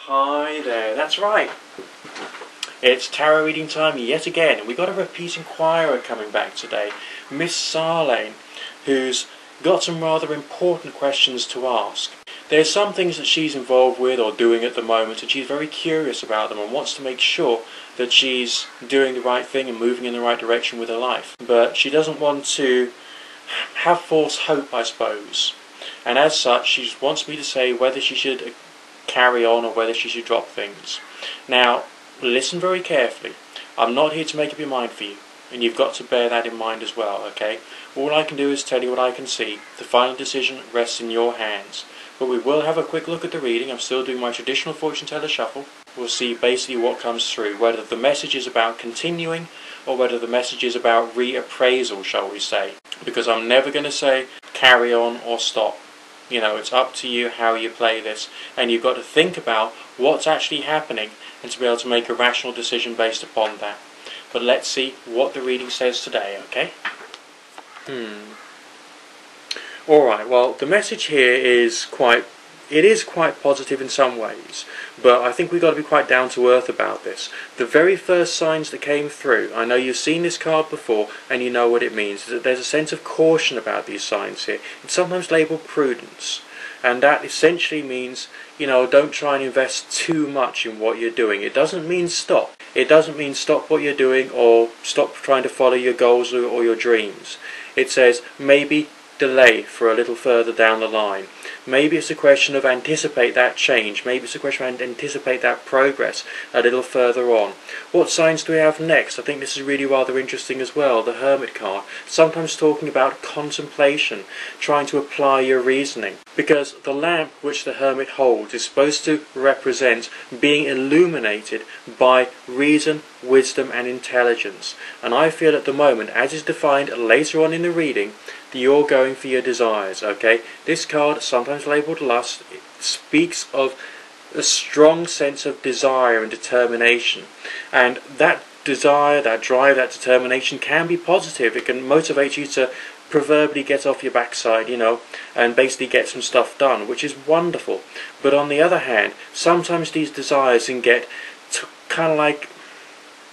Hi there, that's right. It's tarot reading time yet again, and we've got a repeat inquirer coming back today, Miss Sarlane, who's got some rather important questions to ask. There's some things that she's involved with or doing at the moment, and she's very curious about them and wants to make sure that she's doing the right thing and moving in the right direction with her life. But she doesn't want to have false hope, I suppose. And as such, she wants me to say whether she should carry on or whether she should drop things. Now, listen very carefully. I'm not here to make up your mind for you, and you've got to bear that in mind as well, okay? All I can do is tell you what I can see. The final decision rests in your hands. But we will have a quick look at the reading. I'm still doing my traditional fortune teller shuffle. We'll see basically what comes through, whether the message is about continuing or whether the message is about reappraisal, shall we say. Because I'm never going to say carry on or stop. You know, it's up to you how you play this, and you've got to think about what's actually happening and to be able to make a rational decision based upon that. But let's see what the reading says today, okay? Alright, well, the message here is quite positive in some ways, but I think we've got to be quite down to earth about this. The very first signs that came through, I know you've seen this card before and you know what it means, that there's a sense of caution about these signs here. It's sometimes labelled prudence, and that essentially means, you know, don't try and invest too much in what you're doing. It doesn't mean stop. It doesn't mean stop what you're doing or stop trying to follow your goals or your dreams. It says maybe delay for a little further down the line. Maybe it's a question of anticipate that change. Maybe it's a question of anticipate that progress a little further on. What signs do we have next? I think this is really rather interesting as well. The Hermit card. Sometimes talking about contemplation, trying to apply your reasoning. Because the lamp which the Hermit holds is supposed to represent being illuminated by reason, wisdom and intelligence. And I feel at the moment, as is defined later on in the reading, you're going for your desires, okay? This card, sometimes labelled lust, it speaks of a strong sense of desire and determination. And that desire, that drive, that determination can be positive. It can motivate you to proverbially get off your backside, you know, and basically get some stuff done, which is wonderful. But on the other hand, sometimes these desires can get kind of like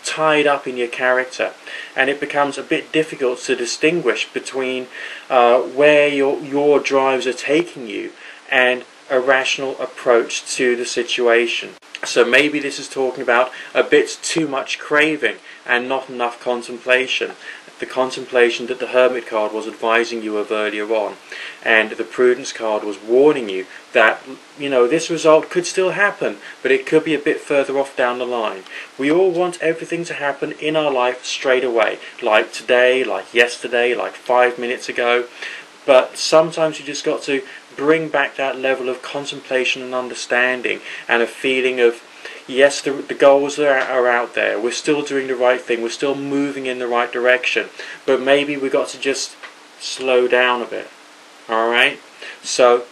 tied up in your character, and it becomes a bit difficult to distinguish between where your drives are taking you and a rational approach to the situation. So maybe this is talking about a bit too much craving and not enough contemplation. The contemplation that the Hermit card was advising you of earlier on, and the Prudence card was warning you that, you know, this result could still happen, but it could be a bit further off down the line. We all want everything to happen in our life straight away, like today, like yesterday, like 5 minutes ago, but sometimes you just got to bring back that level of contemplation and understanding and a feeling of, yes, the goals are out there, we're still doing the right thing, we're still moving in the right direction, but maybe we've got to just slow down a bit. Alright? So,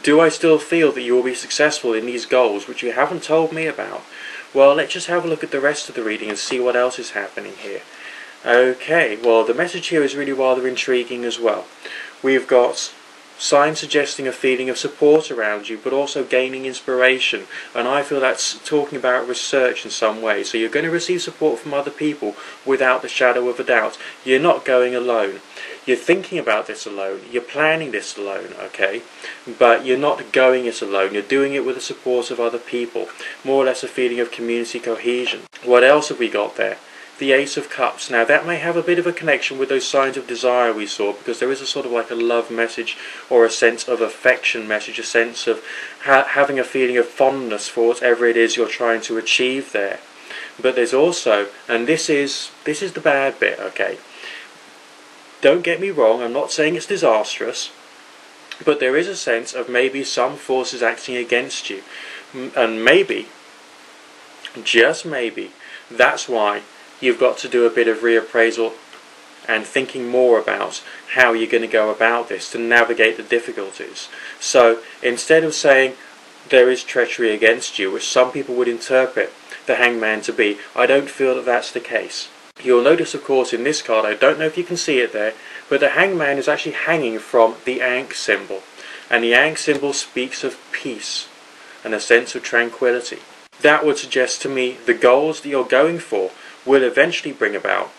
do I still feel that you will be successful in these goals, which you haven't told me about? Well, let's just have a look at the rest of the reading and see what else is happening here. Okay, well, the message here is really rather intriguing as well. We've got signs suggesting a feeling of support around you, but also gaining inspiration, and I feel that's talking about research in some way. So you're going to receive support from other people without the shadow of a doubt. You're not going alone. You're thinking about this alone, you're planning this alone, okay, but you're not going it alone. You're doing it with the support of other people, more or less a feeling of community cohesion. What else have we got there? The Ace of Cups. Now that may have a bit of a connection with those signs of desire we saw, because there is a sort of like a love message or a sense of affection message, a sense of having a feeling of fondness for whatever it is you're trying to achieve there. But there's also, and this is the bad bit, okay, don't get me wrong, I'm not saying it's disastrous, but there is a sense of maybe some forces acting against you, and maybe, just maybe, that's why you've got to do a bit of reappraisal and thinking more about how you're going to go about this to navigate the difficulties. So instead of saying there is treachery against you, which some people would interpret the Hangman to be, I don't feel that that's the case. You'll notice, of course, in this card, I don't know if you can see it there, but the Hangman is actually hanging from the Ankh symbol, and the Ankh symbol speaks of peace. and a sense of tranquility. That would suggest to me the goals that you're going for will eventually bring about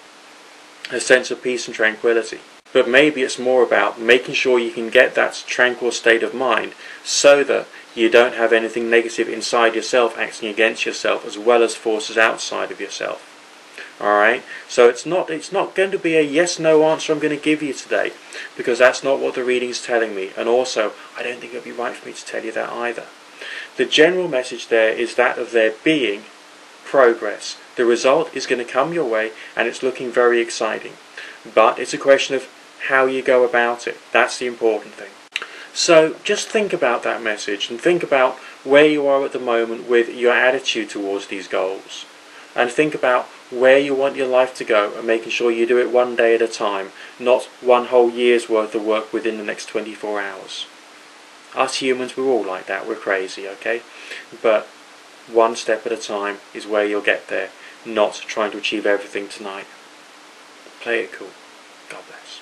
a sense of peace and tranquility. But maybe it's more about making sure you can get that tranquil state of mind so that you don't have anything negative inside yourself acting against yourself, as well as forces outside of yourself. Alright, so it's not going to be a yes/no answer I'm going to give you today, because that's not what the reading's telling me, and also I don't think it would be right for me to tell you that either. The general message there is that of there being progress. The result is going to come your way, and it's looking very exciting. But it's a question of how you go about it. That's the important thing. So just think about that message, and think about where you are at the moment with your attitude towards these goals. And think about where you want your life to go, and making sure you do it one day at a time, not one whole year's worth of work within the next 24 hours. Us humans, we're all like that, we're crazy, okay? But one step at a time is where you'll get there, not trying to achieve everything tonight. Play it cool. God bless.